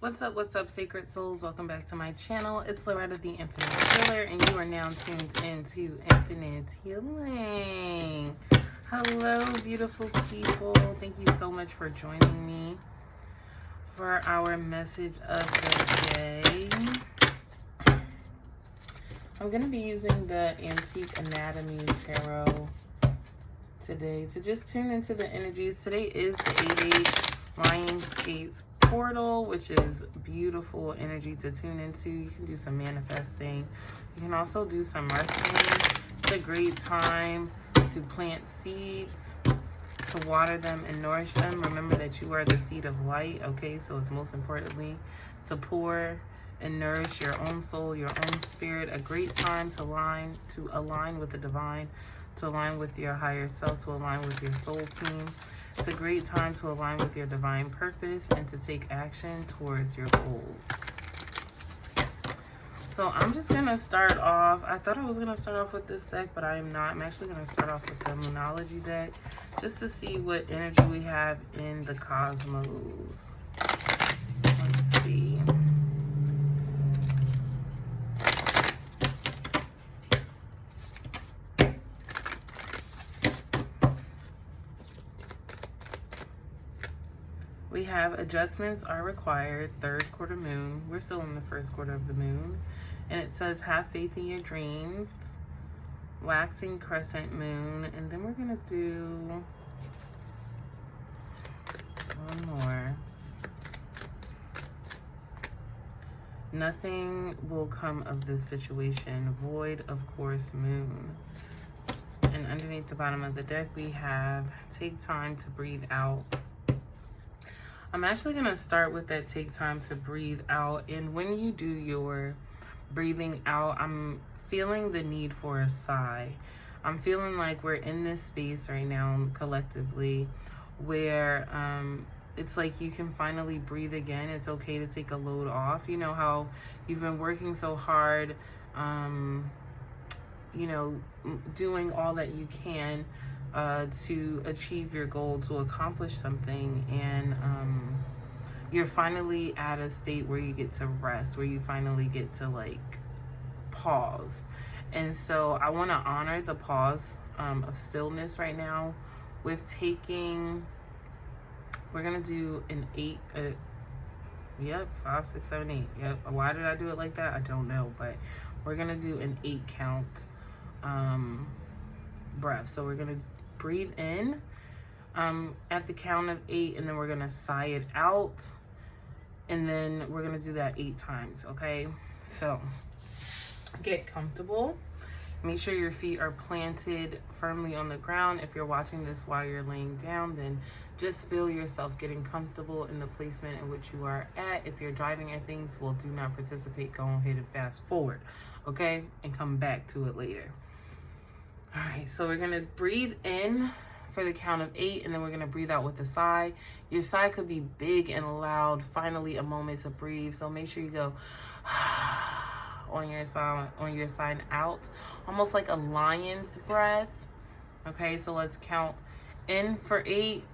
What's up, sacred souls? Welcome back to my channel. It's Loretta, the Infinite Healer, and you are now tuned into Infinite Healing. Hello, beautiful people. Thank you so much for joining me for our message of the day. I'm going to be using the Antique Anatomy Tarot today to just tune into the energies. Today is the 8/8 Lion Skates portal, which is beautiful energy to tune into. You can do some manifesting. You can also do some resting. It's a great time to plant seeds, to water them and nourish them. Remember that you are the seed of light, okay? So it's most importantly to pour and nourish your own soul, your own spirit. A great time to align with the divine, to align with your higher self, to align with your soul team. It's a great time to align with your divine purpose and to take action towards your goals. So I'm just going to start off. I thought I was going to start off with this deck, but I am not. I'm actually going to start off with the Moonology deck just to see what energy we have in the cosmos. Let's see. We have adjustments are required, third quarter moon. We're still in the first quarter of the moon. And it says have faith in your dreams, waxing crescent moon. And then we're going to do one more. Nothing will come of this situation. Void of course moon. And underneath the bottom of the deck we have take time to breathe out. I'm actually going to start with that take time to breathe out. And when you do your breathing out, I'm feeling the need for a sigh. I'm feeling like we're in this space right now collectively where it's like you can finally breathe again. It's okay to take a load off. You know how you've been working so hard, you know, doing all that you can to achieve your goal, to accomplish something, and you're finally at a state where you get to rest, where you finally get to like pause. And so I want to honor the pause of stillness right now with taking, we're gonna do an 8, yep, 5, 6, 7, 8, yep. Why did I do it like that? I don't know, but we're gonna do an 8 count breath. So we're gonna breathe in at the count of 8, and then we're gonna sigh it out, and then we're gonna do that 8 times. Okay, so get comfortable. Make sure your feet are planted firmly on the ground. If you're watching this while you're laying down, then just feel yourself getting comfortable in the placement in which you are at. If you're driving at things, well, do not participate. Go ahead and fast forward, okay, and come back to it later. All right, so we're gonna breathe in for the count of 8, and then we're gonna breathe out with a sigh. Your sigh could be big and loud. Finally, a moment to breathe. So make sure you go on your sign out, almost like a lion's breath. Okay, so let's count in for 8.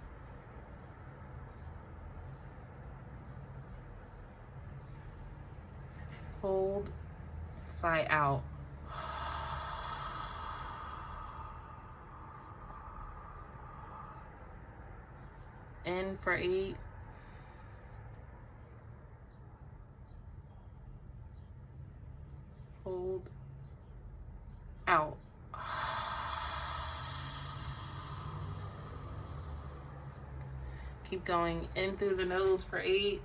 Hold, sigh out. In for 8. Hold, out. Keep going in through the nose for 8.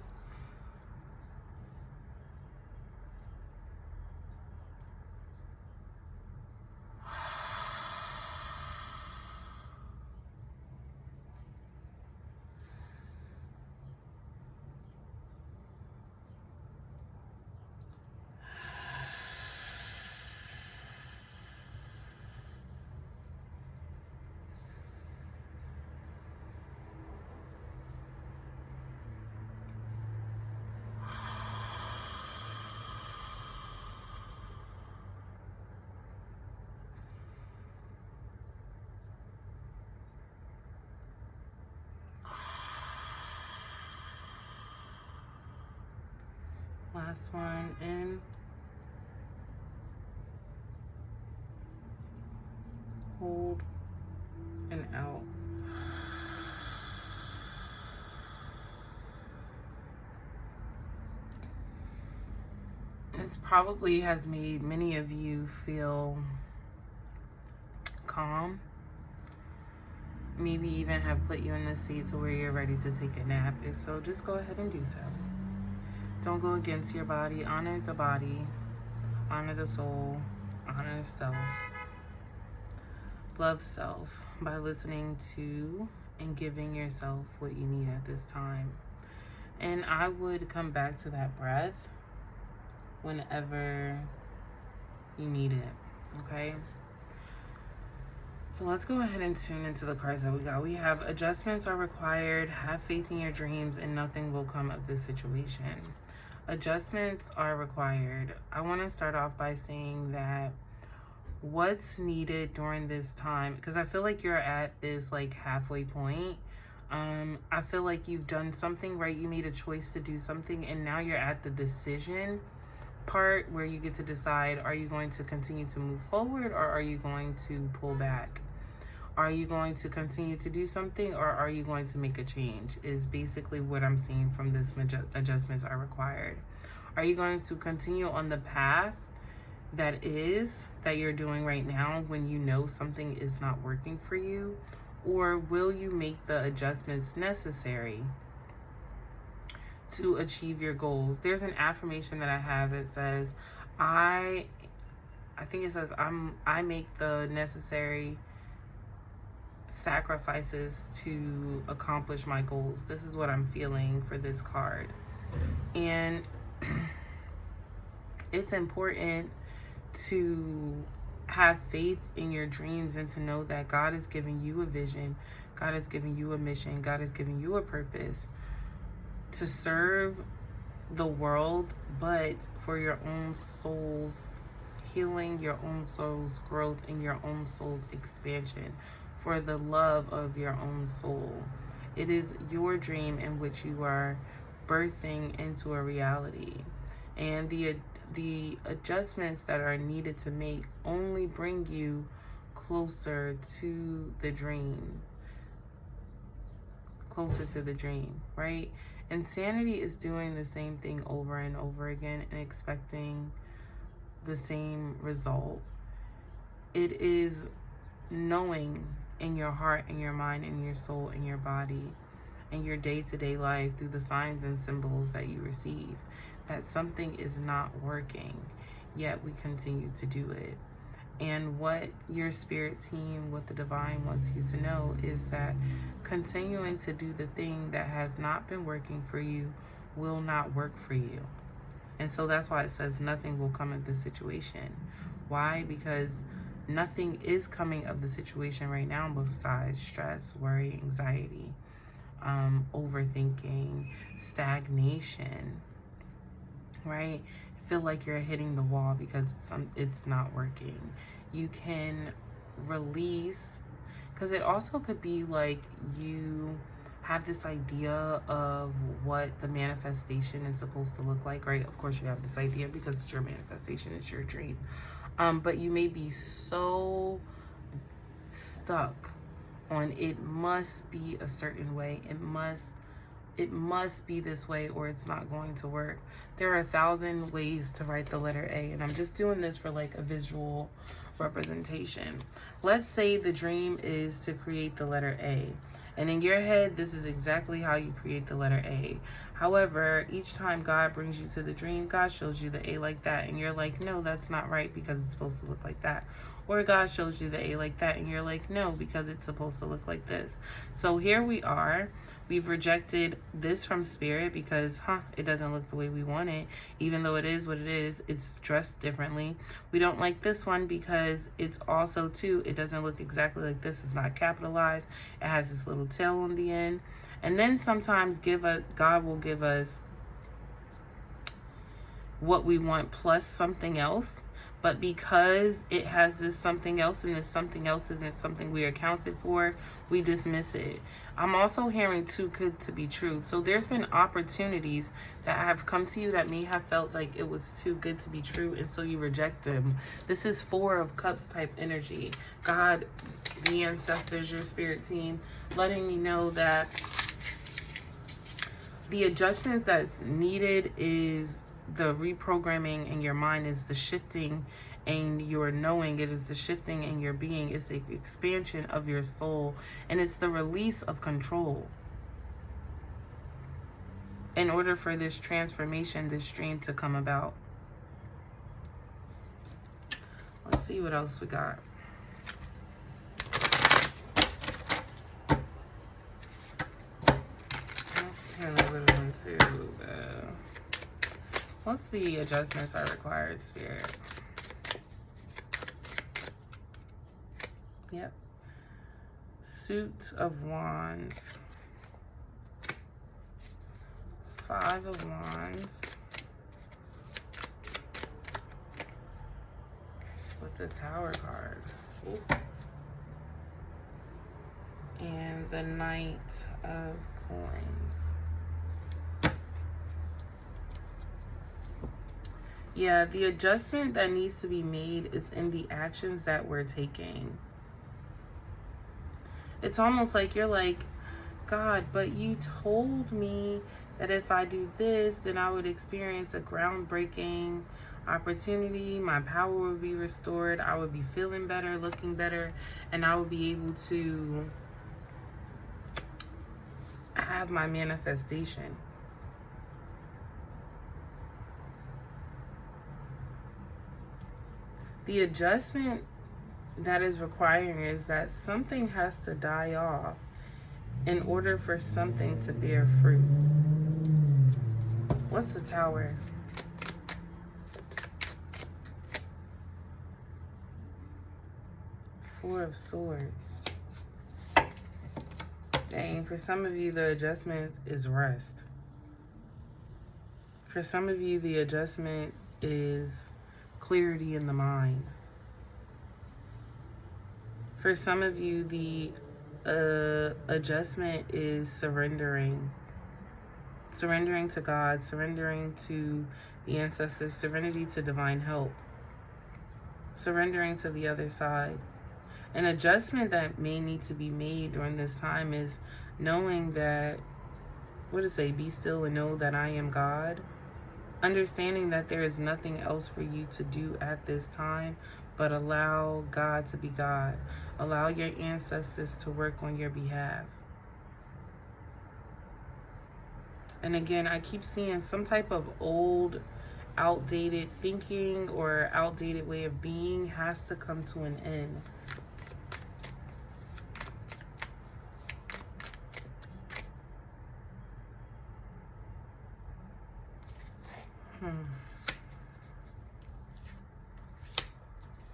Last one, in. Hold and out. This probably has made many of you feel calm. Maybe even have put you in the state to where you're ready to take a nap. If so, just go ahead and do so. Don't go against your body. Honor the body. Honor the soul. Honor self. Love self by listening to and giving yourself what you need at this time. And I would come back to that breath whenever you need it, okay? So let's go ahead and tune into the cards that we got. We have adjustments are required, have faith in your dreams, and nothing will come of this situation. Adjustments are required. I want to start off by saying that what's needed during this time, because I feel like you're at this like halfway point. I feel like you've done something, right? You made a choice to do something, and now you're at the decision part where you get to decide, are you going to continue to move forward or are you going to pull back? Are you going to continue to do something or are you going to make a change, is basically what I'm seeing from this. Adjustments are required. Are you going to continue on the path that you're doing right now when you know something is not working for you? Or will you make the adjustments necessary to achieve your goals? There's an affirmation that I have that says, I think it says, I make the necessary sacrifices to accomplish my goals. This is what I'm feeling for this card. And it's important to have faith in your dreams and to know that God is giving you a vision, God is giving you a mission, God is giving you a purpose to serve the world, but for your own soul's healing, your own soul's growth, and your own soul's expansion, for the love of your own soul. It is your dream in which you are birthing into a reality. And the adjustments that are needed to make only bring you closer to the dream. Closer to the dream, right? Insanity is doing the same thing over and over again and expecting the same result. It is knowing in your heart and your mind and your soul and your body and your day-to-day life through the signs and symbols that you receive that something is not working, yet we continue to do it. And what your spirit team, what the divine wants you to know is that continuing to do the thing that has not been working for you will not work for you. And so that's why it says nothing will come of this situation. Why? Because nothing is coming of the situation right now, besides stress, worry, anxiety, overthinking, stagnation, right? Feel like you're hitting the wall because it's not working. You can release, because it also could be like you have this idea of what the manifestation is supposed to look like, right? Of course you have this idea because it's your manifestation, it's your dream. But you may be so stuck on it must be a certain way, it must be this way or it's not going to work. There are 1,000 ways to write the letter A, and I'm just doing this for like a visual representation. Let's say the dream is to create the letter A, and in your head this is exactly how you create the letter A. However, each time God brings you to the dream, God shows you the A like that, and you're like, no, that's not right because it's supposed to look like that. Or God shows you the A like that, and you're like, no, because it's supposed to look like this. So here we are. We've rejected this from spirit because, it doesn't look the way we want it. Even though it is what it is, it's dressed differently. We don't like this one because it's also, too, it doesn't look exactly like this. It's not capitalized. It has this little tail on the end. And then sometimes God will give us what we want plus something else. But because it has this something else, and this something else isn't something we accounted for, we dismiss it. I'm also hearing too good to be true. So there's been opportunities that have come to you that may have felt like it was too good to be true, and so you reject them. This is Four of Cups type energy. God, the ancestors, your spirit team, letting me know that the adjustments that's needed is the reprogramming in your mind, is the shifting and your knowing, it is the shifting in your being, it's the expansion of your soul, and it's the release of control. In order for this transformation, this stream to come about. Let's see what else we got. Let's turn a little into what's the adjustments are required, Spirit? Yep. Suit of Wands. Five of Wands. With the Tower card. Ooh. And the Knight of Coins. Yeah, the adjustment that needs to be made is in the actions that we're taking. It's almost like you're like, God, but you told me that if I do this, then I would experience a groundbreaking opportunity. My power would be restored. I would be feeling better, looking better, and I would be able to have my manifestation. The adjustment that is requiring is that something has to die off in order for something to bear fruit. What's the Tower? Four of Swords. Dang, for some of you, the adjustment is rest. For some of you, the adjustment is clarity in the mind. For some of you, the adjustment is surrendering. Surrendering to God, surrendering to the ancestors, serenity to divine help. Surrendering to the other side. An adjustment that may need to be made during this time is knowing that, what does it say? Be still and know that I am God. Understanding that there is nothing else for you to do at this time, but allow God to be God. Allow your ancestors to work on your behalf. And again, I keep seeing some type of old, outdated thinking or outdated way of being has to come to an end.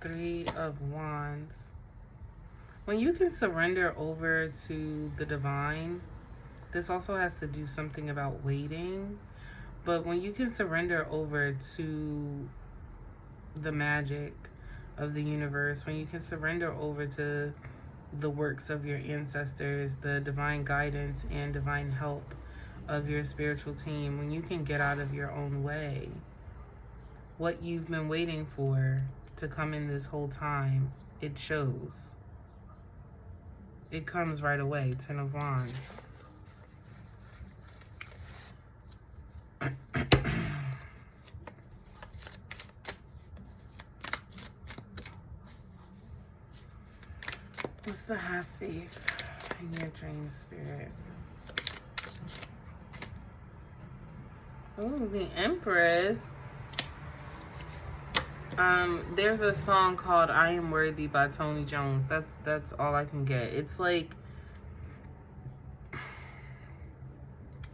Three of Wands. When you can surrender over to the divine, this also has to do something about waiting. But when you can surrender over to the magic of the universe, when you can surrender over to the works of your ancestors, the divine guidance and divine help of your spiritual team, when you can get out of your own way, what you've been waiting for to come in this whole time, it shows. It comes right away. Ten of Wands. What's the have faith in your dream, Spirit? Oh, the Empress. There's a song called I Am Worthy by Tony Jones. That's all I can get. It's like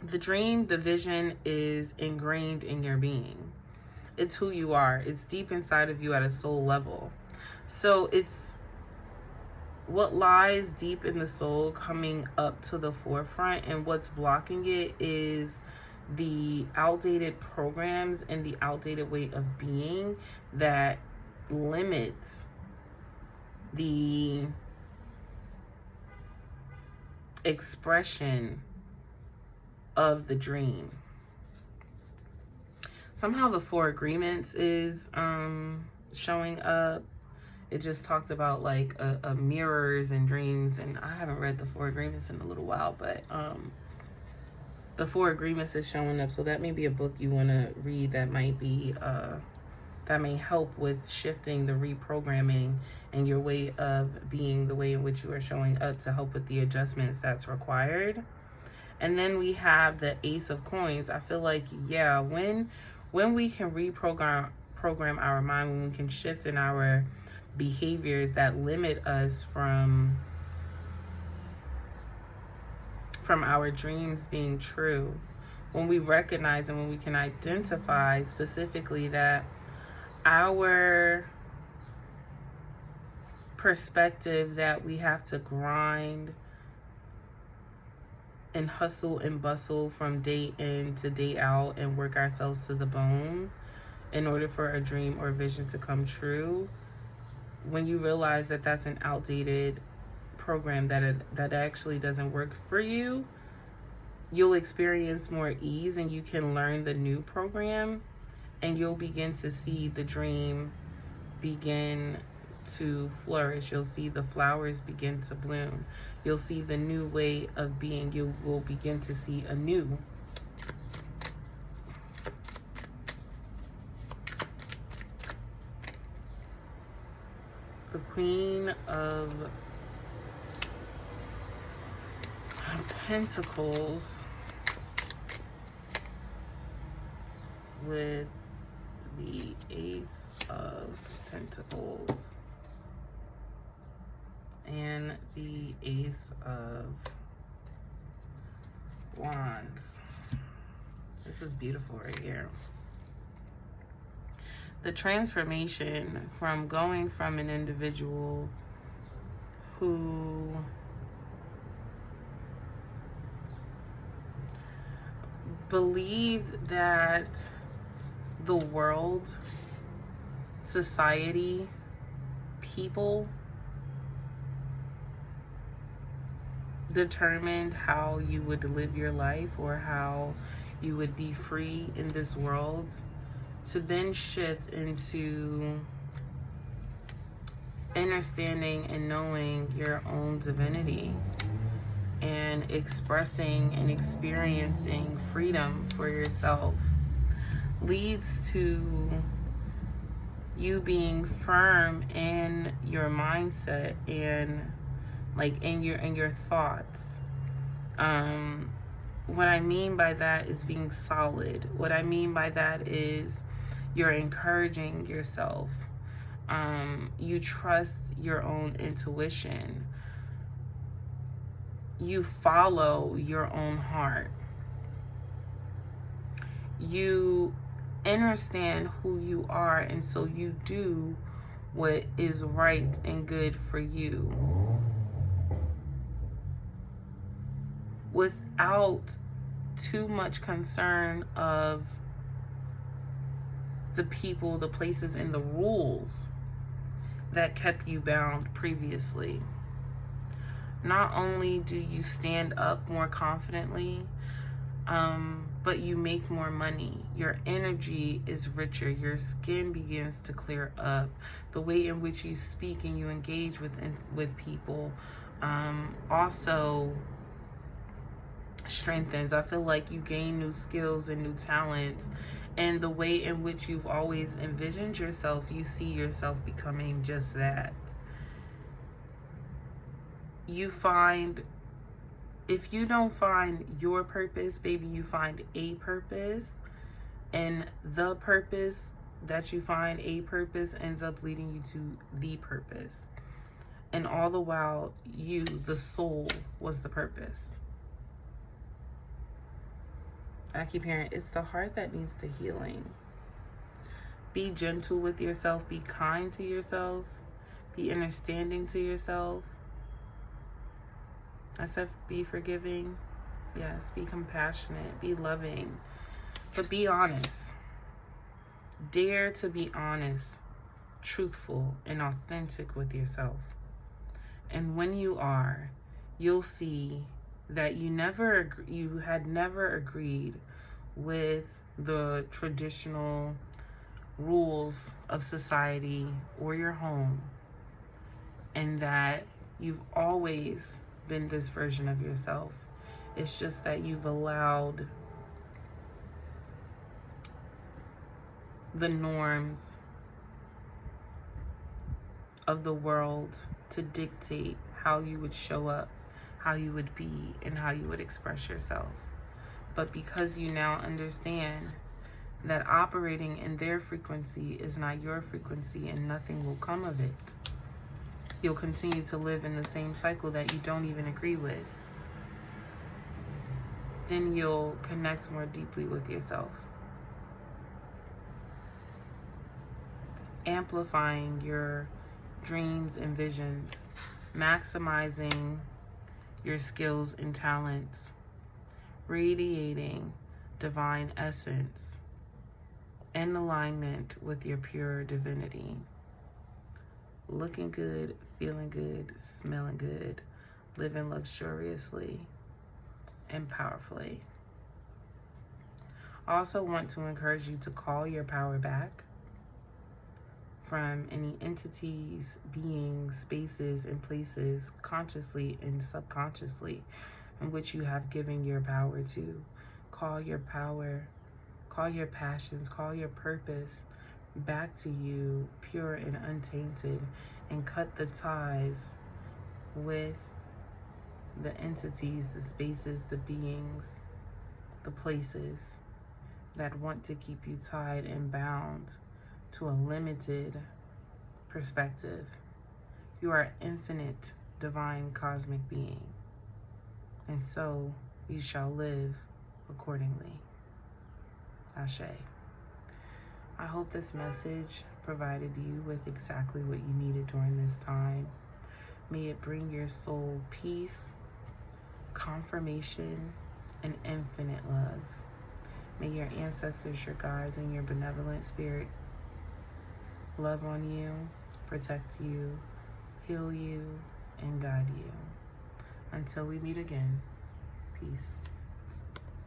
the dream, the vision is ingrained in your being. It's who you are. It's deep inside of you at a soul level. So it's what lies deep in the soul coming up to the forefront, and what's blocking it is the outdated programs and the outdated way of being that limits the expression of the dream. Somehow the Four Agreements is showing up. It just talked about like a mirrors and dreams, and I haven't read the Four Agreements in a little while, but the Four Agreements is showing up. So that may be a book you want to read that might be that may help with shifting the reprogramming and your way of being, the way in which you are showing up, to help with the adjustments that's required. And then we have the Ace of Coins. I feel like, yeah, when we can program our mind, when we can shift in our behaviors that limit us from our dreams being true, when we recognize and when we can identify specifically that our perspective that we have to grind and hustle and bustle from day in to day out and work ourselves to the bone in order for a dream or vision to come true, when you realize that that's an outdated program, that actually doesn't work for you, you'll experience more ease and you can learn the new program, and you'll begin to see the dream begin to flourish. You'll see the flowers begin to bloom. You'll see the new way of being. You will begin to see anew. The Queen of Pentacles with the Ace of Pentacles and the Ace of Wands. This is beautiful right here. The transformation from going from an individual who believed that the world, society, people determined how you would live your life or how you would be free in this world, to then shift into understanding and knowing your own divinity and expressing and experiencing freedom for yourself, leads to you being firm in your mindset and like in your thoughts. What I mean by that is being solid. What I mean by that is you're encouraging yourself. You trust your own intuition. You follow your own heart. You understand who you are, and so you do what is right and good for you without too much concern of the people, the places, and the rules that kept you bound previously. Not only do you stand up more confidently, but you make more money. Your energy is richer. Your skin begins to clear up. The way in which you speak and you engage with people also strengthens. I feel like you gain new skills and new talents, and the way in which you've always envisioned yourself, you see yourself becoming just that. You find, if you don't find your purpose, baby, you find a purpose, and the purpose that you find, a purpose, ends up leading you to the purpose. And all the while, you, the soul, was the purpose. I keep hearing, it's the heart that needs the healing. Be gentle with yourself. Be kind to yourself. Be understanding to yourself. I said be forgiving. Yes, be compassionate. Be loving. But be honest. Dare to be honest. truthful and authentic with yourself. And when you are, you'll see that you had never agreed with the traditional rules of society or your home, and that you've always been this version of yourself. It's just that you've allowed the norms of the world to dictate how you would show up, how you would be, and how you would express yourself. But because you now understand that operating in their frequency is not your frequency and nothing will come of it, you'll continue to live in the same cycle that you don't even agree with. Then you'll connect more deeply with yourself, amplifying your dreams and visions, maximizing your skills and talents, radiating divine essence in alignment with your pure divinity, looking good, feeling good, smelling good, living luxuriously and powerfully. I also want to encourage you to call your power back from any entities, beings, spaces, and places, consciously and subconsciously, in which you have given your power to. Call your power, call your passions, call your purpose back to you, pure and untainted, and cut the ties with the entities, the spaces, the beings, the places that want to keep you tied and bound to a limited perspective. You are an infinite, divine, cosmic being, and so you shall live accordingly. Ashe. I hope this message provided you with exactly what you needed during this time. May it bring your soul peace, confirmation, and infinite love. May your ancestors, your guides, and your benevolent spirit love on you, protect you, heal you, and guide you. Until we meet again, peace.